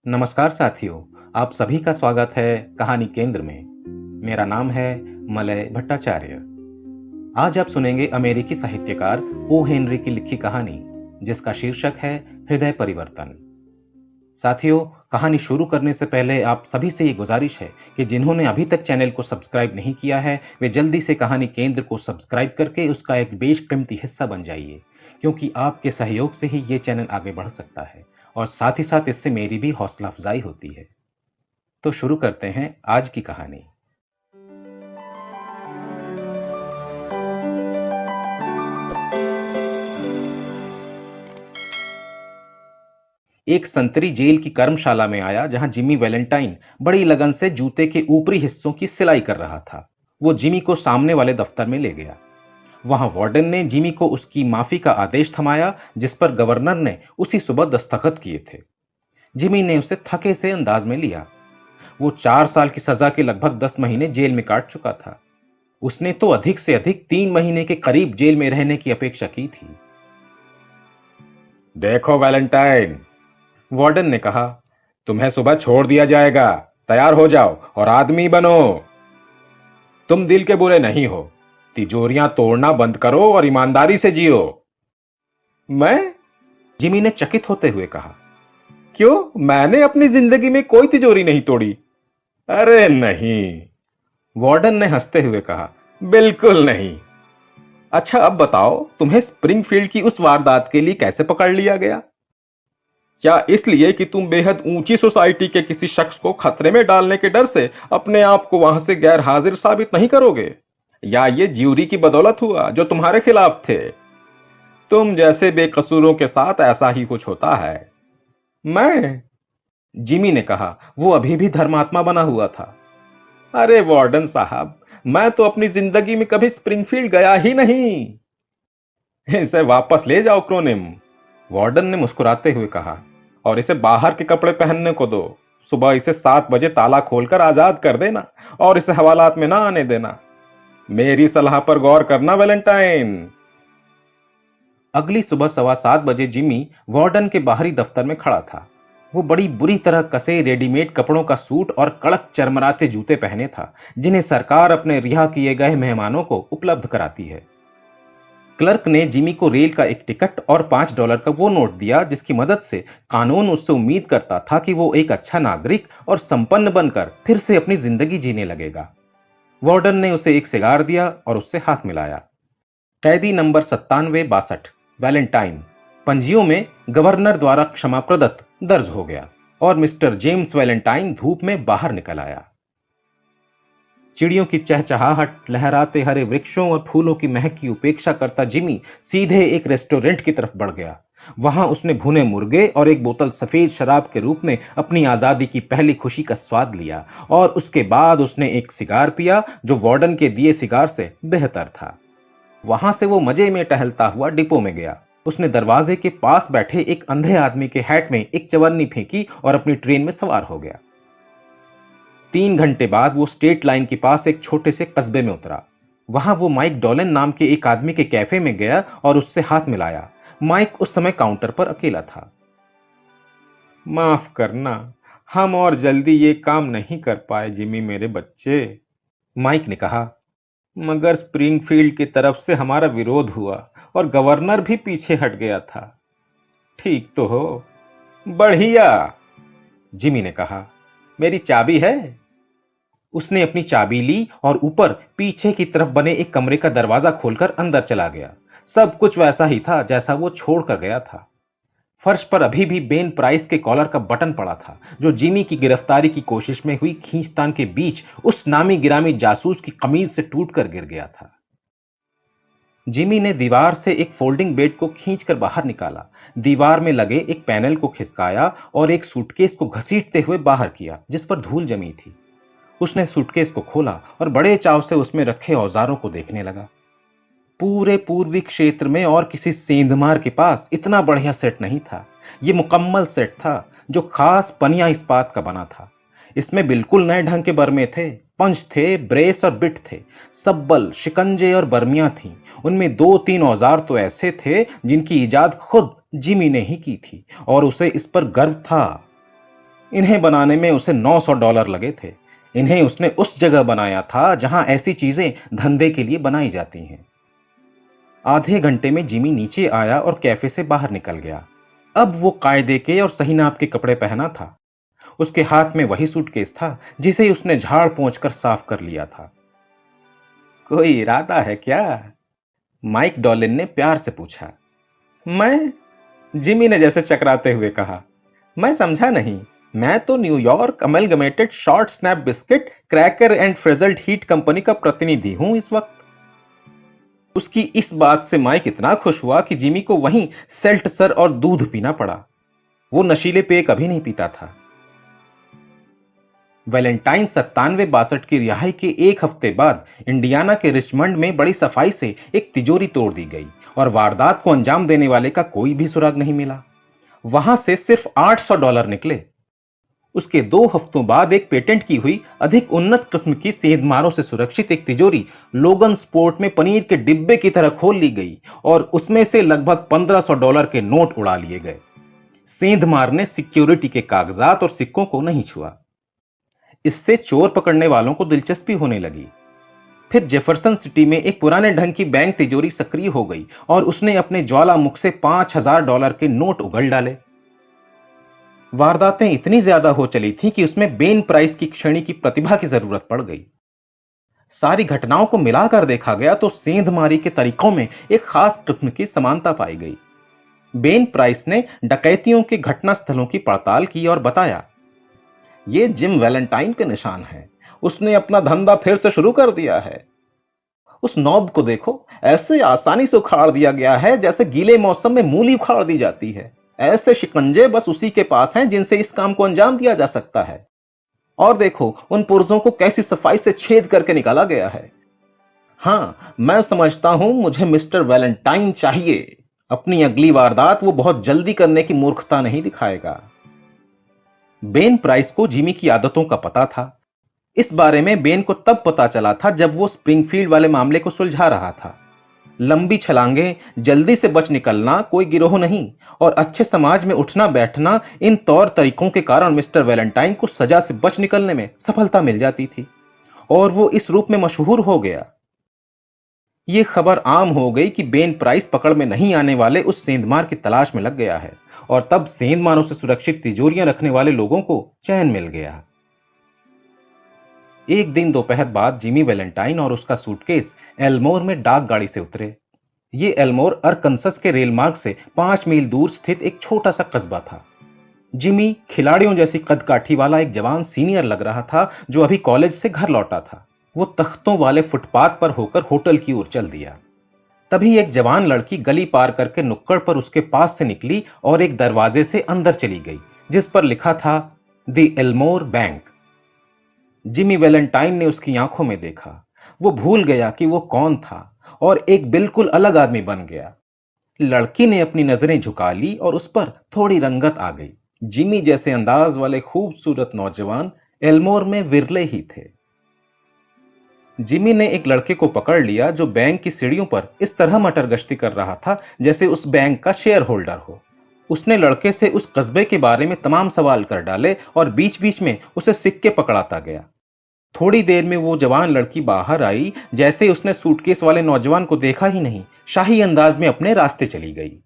नमस्कार साथियों, आप सभी का स्वागत है कहानी केंद्र में। मेरा नाम है मलय भट्टाचार्य। आज आप सुनेंगे अमेरिकी साहित्यकार ओ हेनरी की लिखी कहानी जिसका शीर्षक है हृदय परिवर्तन। साथियों, कहानी शुरू करने से पहले आप सभी से ये गुजारिश है कि जिन्होंने अभी तक चैनल को सब्सक्राइब नहीं किया है वे जल्दी से कहानी केंद्र को सब्सक्राइब करके उसका एक बेशकीमती हिस्सा बन जाइए, क्योंकि आपके सहयोग से ही ये चैनल आगे बढ़ सकता है और साथ ही साथ इससे मेरी भी हौसला अफजाई होती है। तो शुरू करते हैं आज की कहानी। एक संतरी जेल की कर्मशाला में आया जहां जिमी वैलेंटाइन बड़ी लगन से जूते के ऊपरी हिस्सों की सिलाई कर रहा था। वो जिमी को सामने वाले दफ्तर में ले गया। वहां वार्डन ने जिमी को उसकी माफी का आदेश थमाया जिस पर गवर्नर ने उसी सुबह दस्तखत किए थे। जिमी ने उसे थके से अंदाज में लिया। वो 4 साल की सजा के लगभग 10 महीने जेल में काट चुका था। उसने तो अधिक से अधिक 3 महीने के करीब जेल में रहने की अपेक्षा की थी। देखो वैलेंटाइन, वार्डन ने कहा, तुम्हें सुबह छोड़ दिया जाएगा। तैयार हो जाओ और आदमी बनो। तुम दिल के बुरे नहीं हो। तिजोरियां तोड़ना बंद करो और ईमानदारी से जियो। मैं? जिमी ने चकित होते हुए कहा, क्यों? मैंने अपनी जिंदगी में कोई तिजोरी नहीं तोड़ी। अरे नहीं, वार्डन ने हंसते हुए कहा, बिल्कुल नहीं। अच्छा अब बताओ, तुम्हें स्प्रिंगफील्ड की उस वारदात के लिए कैसे पकड़ लिया गया? क्या इसलिए कि तुम बेहद ऊंची सोसाइटी के किसी शख्स को खतरे में डालने के डर से अपने आप को वहां से गैर हाजिर साबित नहीं करोगे? या ये ज्यूरी की बदौलत हुआ जो तुम्हारे खिलाफ थे? तुम जैसे बेकसूरों के साथ ऐसा ही कुछ होता है। मैं? जिमी ने कहा, वो अभी भी धर्मात्मा बना हुआ था। अरे वार्डन साहब, मैं तो अपनी जिंदगी में कभी स्प्रिंगफील्ड गया ही नहीं। इसे वापस ले जाओ क्रोनिम, वार्डन ने मुस्कुराते हुए कहा, और इसे बाहर के कपड़े पहनने को दो। सुबह इसे 7 बजे ताला खोलकर आजाद कर देना और इसे हवालात में ना आने देना। मेरी सलाह पर गौर करना वैलेंटाइन। अगली सुबह 7:15 बजे जिमी वार्डन के बाहरी दफ्तर में खड़ा था। वो बड़ी बुरी तरह कसे रेडीमेड कपड़ों का सूट और कड़क चरमराते जूते पहने था, जिन्हें सरकार अपने रिहा किए गए मेहमानों को उपलब्ध कराती है। क्लर्क ने जिमी को रेल का एक टिकट और $5 का वो नोट दिया जिसकी मदद से कानून उससे उम्मीद करता था कि वो एक अच्छा नागरिक और संपन्न बनकर फिर से अपनी जिंदगी जीने लगेगा। वार्डन ने उसे एक सिगार दिया और उससे हाथ मिलाया। कैदी नंबर 9762 वैलेंटाइन पंजियों में गवर्नर द्वारा क्षमा प्रदत्त दर्ज हो गया और मिस्टर जेम्स वैलेंटाइन धूप में बाहर निकल आया। चिड़ियों की चहचहाहट, लहराते हरे वृक्षों और फूलों की महक की उपेक्षा करता जिमी सीधे एक रेस्टोरेंट की तरफ बढ़ गया। वहां उसने भुने मुर्गे और एक बोतल सफेद शराब के रूप में अपनी आजादी की पहली खुशी का स्वाद लिया और उसके बाद उसने एक सिगार पिया जो वार्डन के दिए सिगार से बेहतर था। वहां से वो मजे में टहलता हुआ डिपो में गया। उसने दरवाजे के पास बैठे एक अंधे आदमी के हैट में एक चवन्नी फेंकी और अपनी ट्रेन में सवार हो गया। 3 घंटे बाद वो स्टेट लाइन के पास एक छोटे से कस्बे में उतरा। वहां वो माइक डॉलन नाम के एक आदमी के कैफे में गया और उससे हाथ मिलाया। माइक उस समय काउंटर पर अकेला था। माफ करना, हम और जल्दी ये काम नहीं कर पाए जिमी मेरे बच्चे, माइक ने कहा, मगर स्प्रिंगफील्ड की तरफ से हमारा विरोध हुआ और गवर्नर भी पीछे हट गया था। ठीक तो हो? बढ़िया, जिमी ने कहा, मेरी चाबी है? उसने अपनी चाबी ली और ऊपर पीछे की तरफ बने एक कमरे का दरवाजा खोलकर अंदर चला गया। सब कुछ वैसा ही था जैसा वो छोड़ कर गया था। फर्श पर अभी भी बेन प्राइस के कॉलर का बटन पड़ा था जो जिमी की गिरफ्तारी की कोशिश में हुई खींचतान के बीच उस नामी गिरामी जासूस की कमीज से टूटकर गिर गया था। जिमी ने दीवार से एक फोल्डिंग बेड को खींचकर बाहर निकाला, दीवार में लगे एक पैनल को खिसकाया और एक सूटकेस को घसीटते हुए बाहर किया जिस पर धूल जमी थी। उसने सूटकेस को खोला और बड़े चाव से उसमें रखे औजारों को देखने लगा। पूरे पूर्वी क्षेत्र में और किसी सेंधमार के पास इतना बढ़िया सेट नहीं था। ये मुकम्मल सेट था जो खास पनिया इस्पात का बना था। इसमें बिल्कुल नए ढंग के बर्मे थे, पंच थे, ब्रेस और बिट थे, सब्बल, शिकंजे और बर्मियां थीं। उनमें 2-3 औजार तो ऐसे थे जिनकी इजाद खुद जिमी ने ही की थी और उसे इस पर गर्व था। इन्हें बनाने में उसे $900 लगे थे। इन्हें उसने उस जगह बनाया था जहां ऐसी चीजें धंधे के लिए बनाई जाती हैं। आधे घंटे में जिमी नीचे आया और कैफे से बाहर निकल गया। अब वो कायदे के और सही नाप के कपड़े पहना था। उसके हाथ में वही सूटकेस था जिसे उसने झाड़ पोंछ कर साफ कर लिया था। कोई इरादा है क्या? माइक डॉलिन ने प्यार से पूछा। मैं? जिमी ने जैसे चकराते हुए कहा। मैं समझा नहीं। मैं तो New York amalgamated short snap biscuit cracker and frazzled heat company का प्रतिनिधि हूं इस वक्त। उसकी इस बात से माइक इतना खुश हुआ कि जिमी को वहीं सेल्टसर और दूध पीना पड़ा। वो नशीले पेय कभी नहीं पीता था। वैलेंटाइन 97-62 की रिहाई के एक हफ्ते बाद इंडियाना के रिचमंड में बड़ी सफाई से एक तिजोरी तोड़ दी गई और वारदात को अंजाम देने वाले का कोई भी सुराग नहीं मिला। वहां से सिर्फ $800 निकले। उसके 2 हफ्तों बाद एक पेटेंट की हुई अधिक उन्नत किस्म की सेंधमारों से सुरक्षित एक तिजोरी लोगन स्पोर्ट में पनीर के डिब्बे की तरह खोल ली गई और उसमें से लगभग $1500 के नोट उड़ा लिए गए। सेंधमार ने सिक्योरिटी के कागजात और सिक्कों को नहीं छुआ। इससे चोर पकड़ने वालों को दिलचस्पी होने लगी। फिर जेफरसन सिटी में एक पुराने ढंग की बैंक तिजोरी सक्रिय हो गई और उसने अपने ज्वालामुख से $5000 के नोट उगल डाले। वारदातें इतनी ज्यादा हो चली थीं कि उसमें बेन प्राइस की श्रेणी की प्रतिभा की जरूरत पड़ गई। सारी घटनाओं को मिलाकर देखा गया तो सेंधमारी के तरीकों में एक खास किस्म की समानता पाई गई। बेन प्राइस ने डकैतियों के घटना स्थलों की पड़ताल की और बताया, ये जिम वैलेंटाइन के निशान हैं। उसने अपना धंधा फिर से शुरू कर दिया है। उस नॉब को देखो, ऐसे आसानी से उखाड़ दिया गया है जैसे गीले मौसम में मूली उखाड़ दी जाती है। ऐसे शिकंजे बस उसी के पास हैं जिनसे इस काम को अंजाम दिया जा सकता है। और देखो उन पुर्जों को कैसी सफाई से छेद करके निकाला गया है। हां, मैं समझता हूं मुझे मिस्टर वैलेंटाइन चाहिए। अपनी अगली वारदात वो बहुत जल्दी करने की मूर्खता नहीं दिखाएगा। बेन प्राइस को जिमी की आदतों का पता था। इस बारे में बेन को तब पता चला था जब वो स्प्रिंगफील्ड वाले मामले को सुलझा रहा था। लंबी छलांगे, जल्दी से बच निकलना कोई गिरोह नहीं और अच्छे समाज में उठना बैठना, इन तौर तरीकों के कारण मिस्टर वैलेंटाइन को सजा से बच निकलने में सफलता मिल जाती थी और वो इस रूप में मशहूर हो गया। ये खबर आम हो गई कि बेन प्राइस पकड़ में नहीं आने वाले उस सेंधमार की तलाश में लग गया है और तब सेंधमारों से सुरक्षित तिजोरियां रखने वाले लोगों को चैन मिल गया। एक दिन दोपहर बाद जिमी वैलेंटाइन और उसका सूटकेस एल्मोर में डाक गाड़ी से उतरे। ये एल्मोर अरकनसस के रेलमार्ग से 5 मील दूर स्थित एक छोटा सा कस्बा था। जिमी खिलाड़ियों जैसी कदकाठी वाला एक जवान सीनियर लग रहा था जो अभी कॉलेज से घर लौटा था। वो तख्तों वाले फुटपाथ पर होकर होटल की ओर चल दिया। तभी एक जवान लड़की गली पार करके नुक्कड़ पर उसके पास से निकली और एक दरवाजे से अंदर चली गई जिस पर लिखा था the Elmore bank. Jimmy Valentine ने उसकी आंखों में देखा। वो भूल गया कि वो कौन था और एक बिल्कुल अलग आदमी बन गया। लड़की ने अपनी नजरें झुका ली और उस पर थोड़ी रंगत आ गई। जिमी जैसे अंदाज वाले खूबसूरत नौजवान एल्मोर में विरले ही थे। जिमी ने एक लड़के को पकड़ लिया जो बैंक की सीढ़ियों पर इस तरह मटर गश्ती कर रहा था जैसे उस बैंक का शेयर होल्डर हो। उसने लड़के से उस कस्बे के बारे में तमाम सवाल कर डाले और बीच बीच में उसे सिक्के पकड़ाता गया। थोड़ी देर में वो जवान लड़की बाहर आई। जैसे उसने सूटकेस वाले नौजवान को देखा ही नहीं, शाही अंदाज में अपने रास्ते चली गई।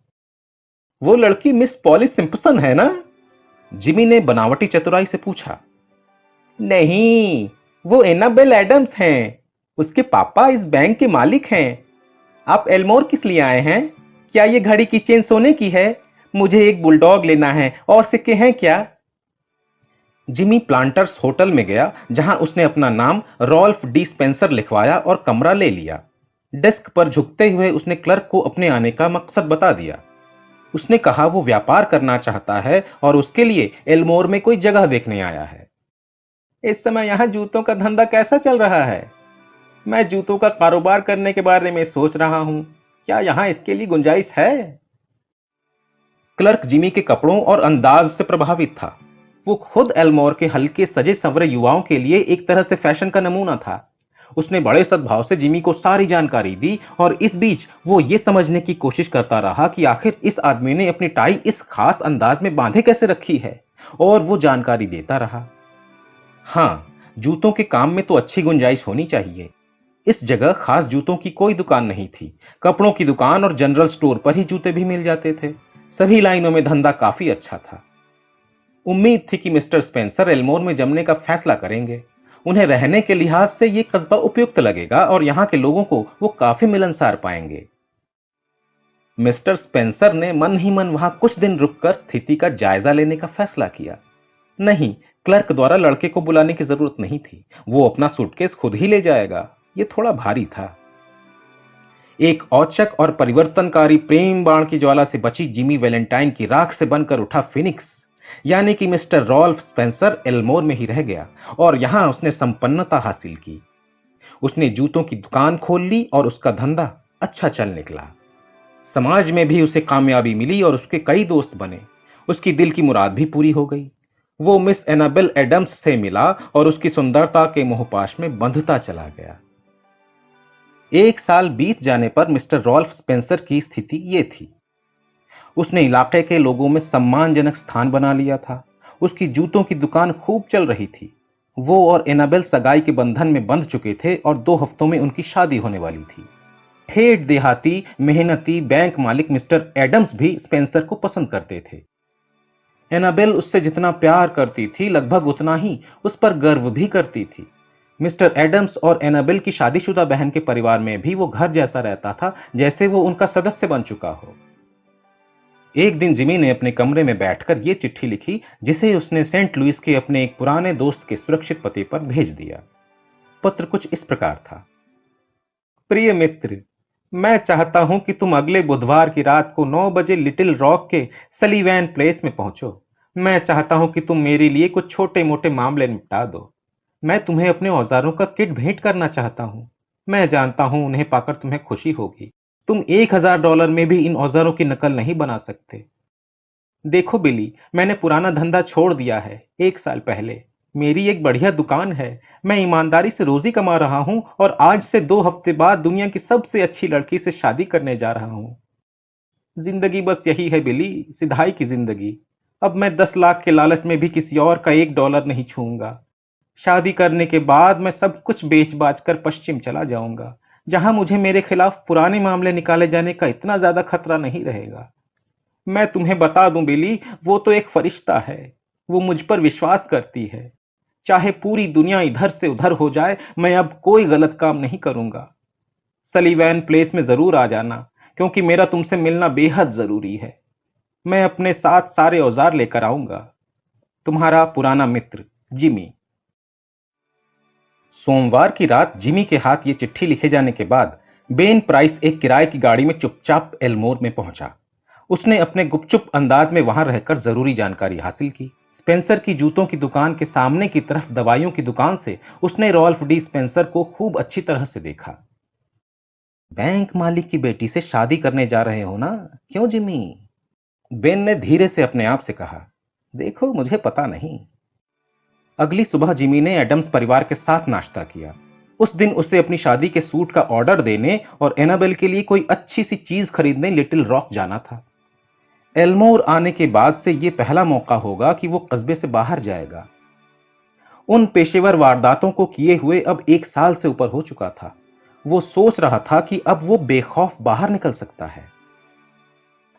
वो लड़की मिस पॉली सिम्पसन है ना? जिमी ने बनावटी चतुराई से पूछा। नहीं, वो एनाबेल एडम्स हैं। उसके पापा इस बैंक के मालिक हैं। आप एल्मोर किस लिए आए हैं? क्या ये घड़ी की चेन सोने की है? मुझे एक बुलडॉग लेना है। और सिक्के हैं क्या? जिमी प्लांटर्स होटल में गया जहां उसने अपना नाम रॉल्फ डी स्पेंसर लिखवाया और कमरा ले लिया। डेस्क पर झुकते हुए उसने क्लर्क को अपने आने का मकसद बता दिया। उसने कहा वो व्यापार करना चाहता है और उसके लिए एल्मोर में कोई जगह देखने आया है। इस समय यहां जूतों का धंधा कैसा चल रहा है? मैं जूतों का कारोबार करने के बारे में सोच रहा हूं। क्या यहां इसके लिए गुंजाइश है? क्लर्क जिमी के कपड़ों और अंदाज से प्रभावित था। वो खुद एल्मोर के हल्के सजे संवरे युवाओं के लिए एक तरह से फैशन का नमूना था। उसने बड़े सद्भाव से जिमी को सारी जानकारी दी और इस बीच वो ये समझने की कोशिश करता रहा कि आखिर इस आदमी ने अपनी टाई इस खास अंदाज में बांधे कैसे रखी है और वो जानकारी देता रहा। हाँ, जूतों के काम में तो अच्छी गुंजाइश होनी चाहिए। इस जगह खास जूतों की कोई दुकान नहीं थी। कपड़ों की दुकान और जनरल स्टोर पर ही जूते भी मिल जाते थे। सभी लाइनों में धंधा काफी अच्छा था। उम्मीद थी कि मिस्टर स्पेंसर एल्मोर में जमने का फैसला करेंगे। उन्हें रहने के लिहाज से ये कस्बा उपयुक्त लगेगा और यहाँ के लोगों को वो काफी मिलनसार पाएंगे। मिस्टर स्पेंसर ने मन ही मन वहां कुछ दिन रुककर स्थिति का जायजा लेने का फैसला किया। नहीं, क्लर्क द्वारा लड़के को बुलाने की जरूरत नहीं थी। वो अपना सूटकेस खुद ही ले जाएगा। ये थोड़ा भारी था। एक औचक और परिवर्तनकारी प्रेम बाण की ज्वाला से बची जिमी वैलेंटाइन की राख से बनकर उठा फिनिक्स, यानी कि मिस्टर रॉल्फ स्पेंसर एल्मोर में ही रह गया और यहां उसने संपन्नता हासिल की। उसने जूतों की दुकान खोल ली और उसका धंधा अच्छा चल निकला। समाज में भी उसे कामयाबी मिली और उसके कई दोस्त बने। उसकी दिल की मुराद भी पूरी हो गई। वो मिस एनाबेल एडम्स से मिला और उसकी सुंदरता के मोहपाश में बंधता चला गया। एक साल बीत जाने पर मिस्टर रॉल्फ स्पेंसर की स्थिति ये थी। उसने इलाके के लोगों में सम्मानजनक स्थान बना लिया था। उसकी जूतों की दुकान खूब चल रही थी। वो और एनाबेल सगाई के बंधन में बंध चुके थे और 2 हफ्तों में उनकी शादी होने वाली थी। ठेठ देहाती मेहनती बैंक मालिक मिस्टर एडम्स भी स्पेंसर को पसंद करते थे। एनाबेल उससे जितना प्यार करती थी लगभग उतना ही उस पर गर्व भी करती थी। मिस्टर एडम्स और एनाबेल की शादीशुदा बहन के परिवार में भी वो घर जैसा रहता था, जैसे वो उनका सदस्य बन चुका हो। एक दिन जिमी ने अपने कमरे में बैठकर ये चिट्ठी लिखी, जिसे उसने सेंट लुइस के अपने एक पुराने दोस्त के सुरक्षित पते पर भेज दिया। पत्र कुछ इस प्रकार था। प्रिय मित्र, मैं चाहता हूं कि तुम अगले बुधवार की रात को 9 बजे लिटिल रॉक के सलीवैन प्लेस में पहुंचो। मैं चाहता हूं कि तुम मेरे लिए कुछ छोटे मोटे मामले निपटा दो। मैं तुम्हें अपने औजारों का किट भेंट करना चाहता हूं। मैं जानता हूं उन्हें पाकर तुम्हें खुशी होगी। तुम $1000 में भी इन औजारों की नकल नहीं बना सकते। देखो बिली, मैंने पुराना धंधा छोड़ दिया है 1 साल पहले। मेरी एक बढ़िया दुकान है। मैं ईमानदारी से रोजी कमा रहा हूं और आज से 2 हफ्ते बाद दुनिया की सबसे अच्छी लड़की से शादी करने जा रहा हूं। जिंदगी बस यही है बिली, सिधाई की जिंदगी। अब मैं 10 लाख के लालच में भी किसी और का $1 नहीं छूऊंगा। शादी करने के बाद मैं सब कुछ बेच बाच कर पश्चिम चला जाऊंगा, जहां मुझे मेरे खिलाफ पुराने मामले निकाले जाने का इतना ज्यादा खतरा नहीं रहेगा। मैं तुम्हें बता दूं बिली, वो तो एक फरिश्ता है। वो मुझ पर विश्वास करती है। चाहे पूरी दुनिया इधर से उधर हो जाए, मैं अब कोई गलत काम नहीं करूंगा। सलीवैन प्लेस में जरूर आ जाना, क्योंकि मेरा तुमसे मिलना बेहद जरूरी है। मैं अपने साथ सारे औजार लेकर आऊंगा। तुम्हारा पुराना मित्र जिमी। सोमवार की रात जिमी के हाथ ये चिट्ठी लिखे जाने के बाद बेन प्राइस एक किराए की गाड़ी में चुपचाप एल्मोर में पहुंचा। उसने अपने गुपचुप अंदाज में वहां रहकर जरूरी जानकारी हासिल की। स्पेंसर की जूतों की दुकान के सामने की तरफ दवाइयों की दुकान से उसने रॉल्फ डी स्पेंसर को खूब अच्छी तरह से देखा। बैंक मालिक की बेटी से शादी करने जा रहे हो ना, क्यों जिमी? बेन ने धीरे से अपने आप से कहा। देखो, मुझे पता नहीं। अगली सुबह जिमी ने एडम्स परिवार के साथ नाश्ता किया। उस दिन उसे अपनी शादी के सूट का ऑर्डर देने और एनाबेल के लिए कोई अच्छी सी चीज खरीदने लिटिल रॉक जाना था। एल्मोर आने के बाद से यह पहला मौका होगा कि वो कस्बे से बाहर जाएगा। उन पेशेवर वारदातों को किए हुए अब 1 साल से ऊपर हो चुका था। वो सोच रहा था कि अब वो बेखौफ बाहर निकल सकता है।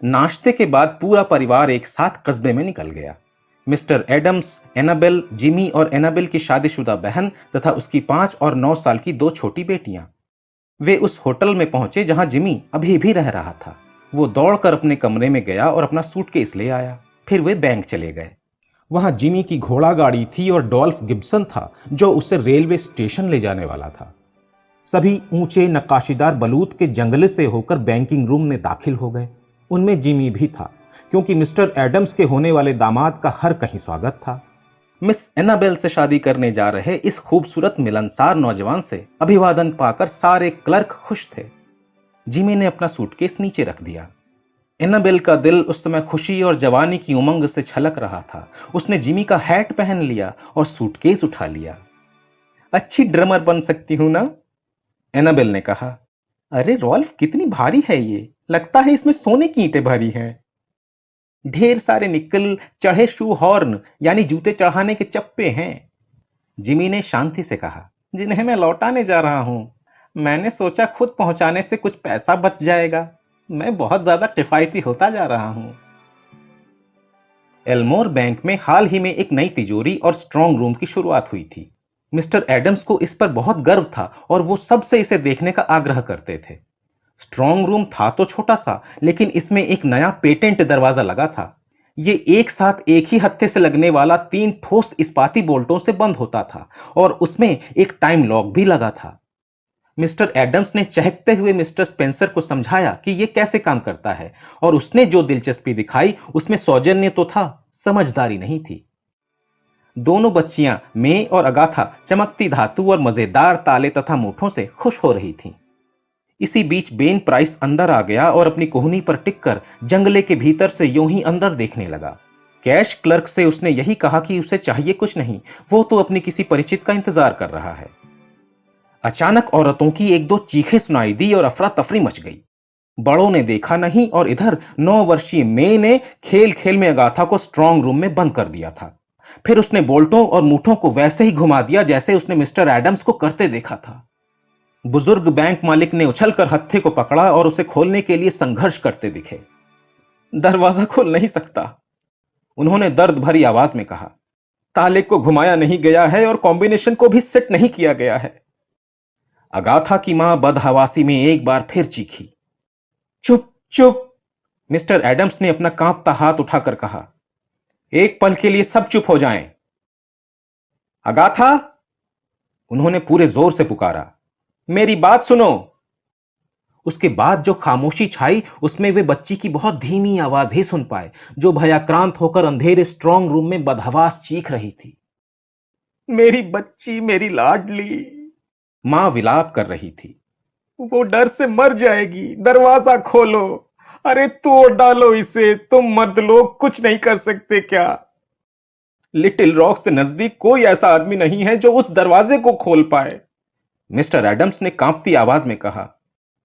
नाश्ते के बाद पूरा परिवार एक साथ कस्बे में निकल गया। मिस्टर एडम्स, एनाबेल, जिमी और एनाबेल की शादीशुदा बहन तथा उसकी 5 और 9 साल की 2 छोटी बेटियां। वे उस होटल में पहुंचे जहां जिमी अभी भी रह रहा था। वो दौड़कर अपने कमरे में गया और अपना सूटकेस ले आया। फिर वे बैंक चले गए। वहां जिमी की घोड़ा गाड़ी थी और डॉल्फ गिब्सन था, जो उसे रेलवे स्टेशन ले जाने वाला था। सभी ऊंचे नक्काशीदार बलूत के जंगले से होकर बैंकिंग रूम में दाखिल हो गए। उनमें जिमी भी था, क्योंकि मिस्टर एडम्स के होने वाले दामाद का हर कहीं स्वागत था। मिस एनाबेल से शादी करने जा रहे इस खूबसूरत मिलनसार नौजवान से अभिवादन पाकर सारे क्लर्क खुश थे। जिमी ने अपना सूटकेस नीचे रख दिया। एनाबेल का दिल उस समय खुशी और जवानी की उमंग से छलक रहा था। उसने जिमी का हैट पहन लिया और सूटकेस उठा लिया। अच्छी ड्रमर बन सकती हूं ना? एनाबेल ने कहा। अरे रॉल्फ, कितनी भारी है ये, लगता है इसमें सोने की ईंटें भरी हैं। ढेर सारे निकल चढ़े शू हॉर्न यानी जूते चढ़ाने के चप्पे हैं। जिमी ने शांति से कहा, जिन्हें मैं लौटाने जा रहा हूं। मैंने सोचा खुद पहुंचाने से कुछ पैसा बच जाएगा। मैं बहुत ज्यादा किफायती होता जा रहा हूं। एल्मोर बैंक में हाल ही में एक नई तिजोरी और स्ट्रांग रूम की शुरुआत हुई थी। मिस्टर एडम्स को इस पर बहुत गर्व था और वो सबसे इसे देखने का आग्रह करते थे। स्ट्रांग रूम था तो छोटा सा, लेकिन इसमें एक नया पेटेंट दरवाजा लगा था। ये एक साथ एक ही हत्थे से लगने वाला 3 ठोस इस्पाती बोल्टों से बंद होता था और उसमें एक टाइम लॉक भी लगा था। मिस्टर एडम्स ने चहकते हुए मिस्टर स्पेंसर को समझाया कि यह कैसे काम करता है, और उसने जो दिलचस्पी दिखाई उसमें सौजन्य तो था, समझदारी नहीं थी। दोनों बच्चियां मे और अगाथा चमकती धातु और मजेदार ताले तथा मूठों से खुश हो रही थीं। इसी बीच बेन प्राइस अंदर आ गया और अपनी कोहनी पर टिककर जंगले के भीतर से यूं ही अंदर देखने लगा। कैश क्लर्क से उसने यही कहा कि उसे चाहिए कुछ नहीं, वो तो अपनी किसी परिचित का इंतजार कर रहा है। अचानक औरतों की एक दो चीखें सुनाई दी और अफरा तफरी मच गई। बड़ों ने देखा नहीं और इधर 9 वर्षीय मे ने खेल खेल में अगाथा को स्ट्रांग रूम में बंद कर दिया था। फिर उसने बोल्टों और मूठों को वैसे ही घुमा दिया जैसे उसने मिस्टर एडम्स को करते देखा था। बुजुर्ग बैंक मालिक ने उछलकर हत्थे को पकड़ा और उसे खोलने के लिए संघर्ष करते दिखे। दरवाजा खोल नहीं सकता, उन्होंने दर्द भरी आवाज में कहा। ताले को घुमाया नहीं गया है और कॉम्बिनेशन को भी सेट नहीं किया गया है। अगाथा की मां बदहवासी में एक बार फिर चीखी। चुप चुप, मिस्टर एडम्स ने अपना कांपता हाथ उठाकर कहा। एक पल के लिए सब चुप हो जाएं। अगाथा, उन्होंने पूरे जोर से पुकारा, मेरी बात सुनो। उसके बाद जो खामोशी छाई उसमें वे बच्ची की बहुत धीमी आवाज ही सुन पाए, जो भयाक्रांत होकर अंधेरे स्ट्रांग रूम में बदहवास चीख रही थी। मेरी बच्ची, मेरी लाडली, मां विलाप कर रही थी। वो डर से मर जाएगी, दरवाजा खोलो। अरे तोड़ डालो इसे, तुम मर्द लोग कुछ नहीं कर सकते क्या? लिटिल रॉक से नजदीक कोई ऐसा आदमी नहीं है जो उस दरवाजे को खोल पाए, मिस्टर एडम्स ने कांपती आवाज में कहा।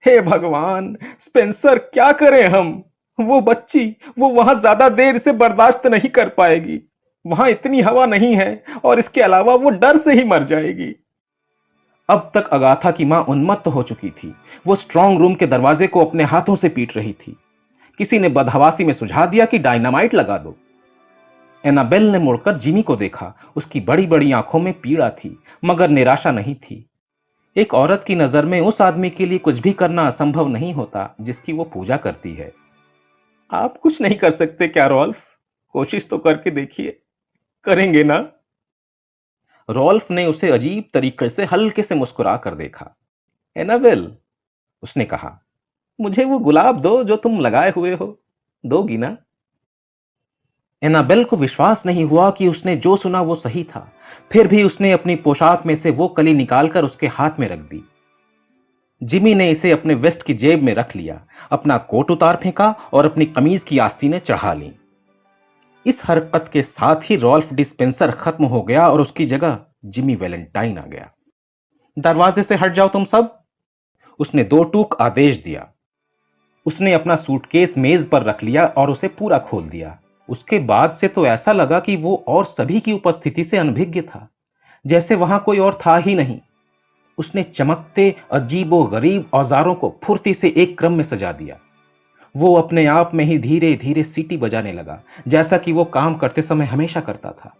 हे भगवान, स्पेंसर, क्या करें हम? वो बच्ची, वो वहां ज्यादा देर से बर्दाश्त नहीं कर पाएगी। वहां इतनी हवा नहीं है और इसके अलावा वो डर से ही मर जाएगी। अब तक अगाथा की मां उन्मत्त हो चुकी थी। वो स्ट्रांग रूम के दरवाजे को अपने हाथों से पीट रही थी। किसी ने बदहवासी में सुझा दिया कि डायनामाइट लगा दो। एनाबेल ने मुड़कर जिमी को देखा। उसकी बड़ी बड़ी आंखों में पीड़ा थी, मगर निराशा नहीं थी। एक औरत की नजर में उस आदमी के लिए कुछ भी करना असंभव नहीं होता जिसकी वो पूजा करती है। आप कुछ नहीं कर सकते क्या रॉल्फ? कोशिश तो करके देखिए। करेंगे ना? रॉल्फ ने उसे अजीब तरीके से हल्के से मुस्कुरा कर देखा। एनाबेल, उसने कहा, मुझे वो गुलाब दो जो तुम लगाए हुए हो। दोगी ना? एनाबेल को विश्वास नहीं हुआ कि उसने जो सुना वो सही था। फिर भी उसने अपनी पोशाक में से वो कली निकालकर उसके हाथ में रख दी। जिमी ने इसे अपने वेस्ट की जेब में रख लिया, अपना कोट उतार फेंका और अपनी कमीज की आस्तीनें चढ़ा ली। इस हरकत के साथ ही रॉल्फ डिस्पेंसर खत्म हो गया और उसकी जगह जिमी वैलेंटाइन आ गया। दरवाजे से हट जाओ तुम सब, उसने 2 टूक आदेश दिया। उसने अपना सूटकेस मेज पर रख लिया और उसे पूरा खोल दिया। उसके बाद से तो ऐसा लगा कि वो और सभी की उपस्थिति से अनभिज्ञ था, जैसे वहां कोई और था ही नहीं। उसने चमकते अजीबो गरीब औजारों को फुर्ती से एक क्रम में सजा दिया। वो अपने आप में ही धीरे धीरे सीटी बजाने लगा, जैसा कि वो काम करते समय हमेशा करता था।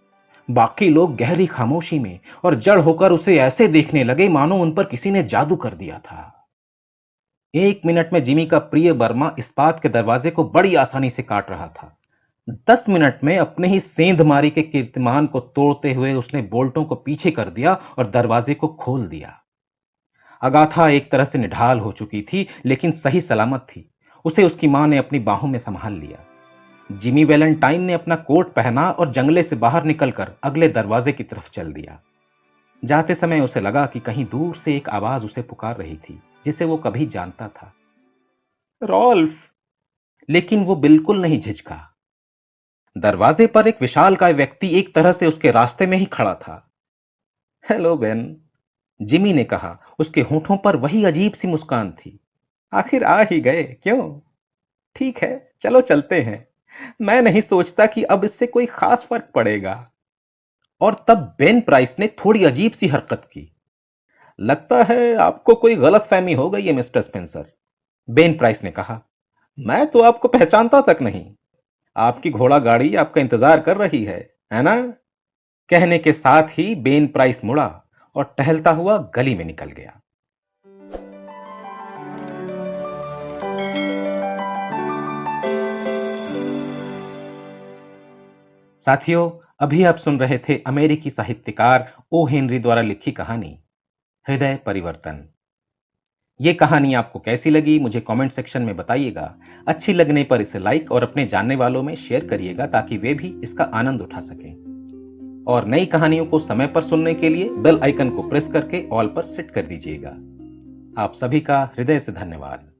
बाकी लोग गहरी खामोशी में और जड़ होकर उसे ऐसे देखने लगे मानो उन पर किसी ने जादू कर दिया था। 1 मिनट में जिमी का प्रिय बर्मा इस्पात के दरवाजे को बड़ी आसानी से काट रहा था। 10 मिनट में अपने ही सेंधमारी के कीर्तिमान को तोड़ते हुए उसने बोल्टों को पीछे कर दिया और दरवाजे को खोल दिया। अगाथा एक तरह से निढाल हो चुकी थी, लेकिन सही सलामत थी। उसे उसकी मां ने अपनी बाहों में संभाल लिया। जिमी वैलेंटाइन ने अपना कोट पहना और जंगले से बाहर निकलकर अगले दरवाजे की तरफ चल दिया। जाते समय उसे लगा कि कहीं दूर से एक आवाज उसे पुकार रही थी, जिसे वो कभी जानता था, रॉल्फ। लेकिन वो बिल्कुल नहीं झिझका। दरवाजे पर एक विशालकाय व्यक्ति एक तरह से उसके रास्ते में ही खड़ा था। हेलो बेन, जिमी ने कहा। उसके होठों पर वही अजीब सी मुस्कान थी। आखिर आ ही गए, क्यों? ठीक है, चलो चलते हैं। मैं नहीं सोचता कि अब इससे कोई खास फर्क पड़ेगा। और तब बेन प्राइस ने थोड़ी अजीब सी हरकत की। लगता है आपको कोई गलतफहमी हो गई है मिस्टर स्पेंसर, बेन प्राइस ने कहा। मैं तो आपको पहचानता तक नहीं। आपकी घोड़ा गाड़ी आपका इंतजार कर रही है ना? कहने के साथ ही बेन प्राइस मुड़ा और टहलता हुआ गली में निकल गया। साथियों, अभी आप सुन रहे थे अमेरिकी साहित्यकार ओ हेनरी द्वारा लिखी कहानी हृदय परिवर्तन। ये कहानी आपको कैसी लगी मुझे कमेंट सेक्शन में बताइएगा। अच्छी लगने पर इसे लाइक और अपने जानने वालों में शेयर करिएगा ताकि वे भी इसका आनंद उठा सकें। और नई कहानियों को समय पर सुनने के लिए बेल आइकन को प्रेस करके ऑल पर सेट कर दीजिएगा। आप सभी का हृदय से धन्यवाद।